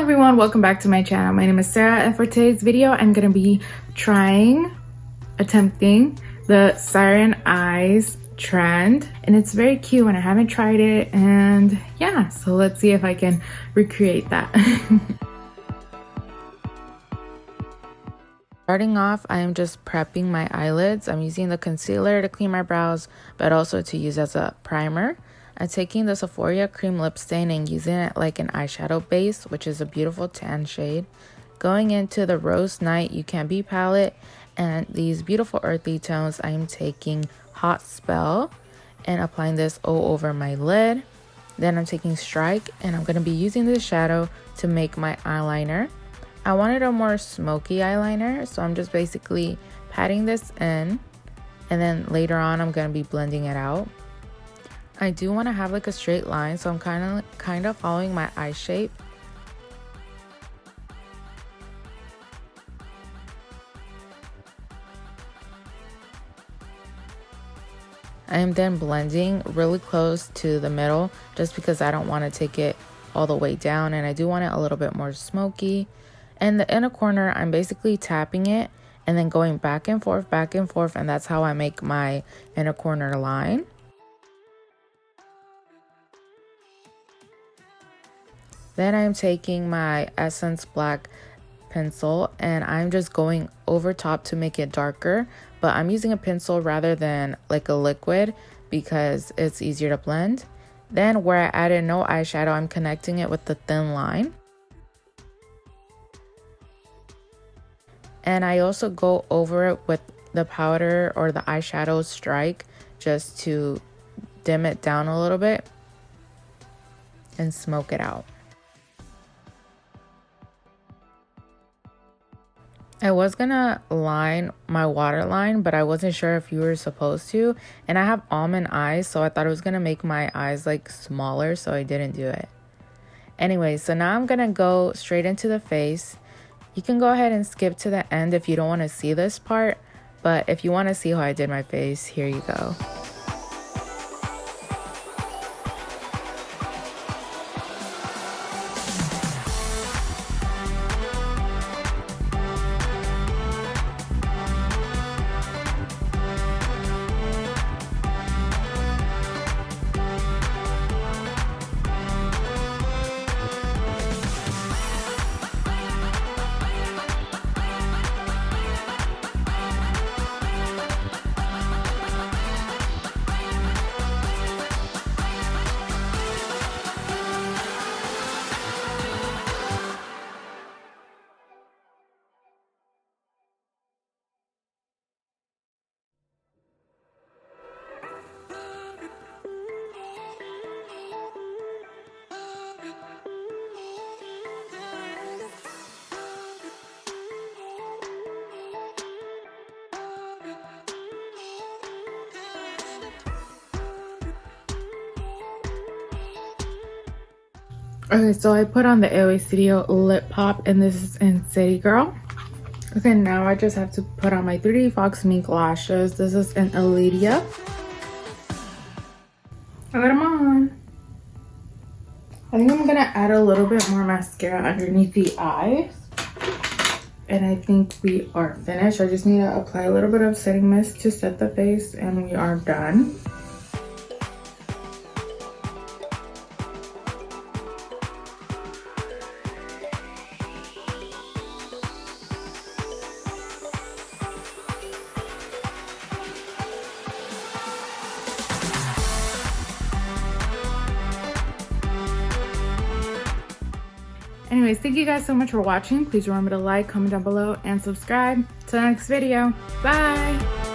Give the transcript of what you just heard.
everyone, welcome back to my channel. My name is Sarah, and for today's video I'm gonna be attempting the Siren eyes trend, and it's very cute and I haven't tried it, and yeah, so let's see if I can recreate that. Starting off, I am just prepping my eyelids. I'm using the concealer to clean my brows, but also to use as a primer. I'm taking the Sephora cream lip stain and using it like an eyeshadow base, which is a beautiful tan shade. Going into the Rose Night You Can Be palette and these beautiful earthy tones, I am taking Hot Spell and applying this all over my lid. Then I'm taking Strike and I'm going to be using this shadow to make my eyeliner. I wanted a more smoky eyeliner, so I'm just basically patting this in, and then later on I'm going to be blending it out. I do want to have like a straight line, so I'm kind of following my eye shape. I am then blending really close to the middle just because I don't want to take it all the way down, and I do want it a little bit more smoky. And the inner corner, I'm basically tapping it and then going back and forth, and that's how I make my inner corner line. Then I'm taking my Essence Black pencil and I'm just going over top to make it darker, but I'm using a pencil rather than like a liquid because it's easier to blend. Then where I added no eyeshadow, I'm connecting it with the thin line. And I also go over it with the powder or the eyeshadow Strike just to dim it down a little bit and smoke it out. I was gonna line my waterline, but I wasn't sure if you were supposed to. And I have almond eyes, so I thought it was gonna make my eyes like smaller, so I didn't do it. Anyway, so now I'm gonna go straight into the face. You can go ahead and skip to the end if you don't want to see this part, but if you want to see how I did my face, here you go. Okay, so I put on the AOA Studio Lip Pop, and this is in City Girl. Okay, now I just have to put on my 3D Fox Mink lashes. This is in Elydia. I got them on. I think I'm gonna add a little bit more mascara underneath the eyes. And I think we are finished. I just need to apply a little bit of setting mist to set the face, and we are done. Anyways, thank you guys so much for watching. Please remember to like, comment down below, and subscribe. Till the next video. Bye!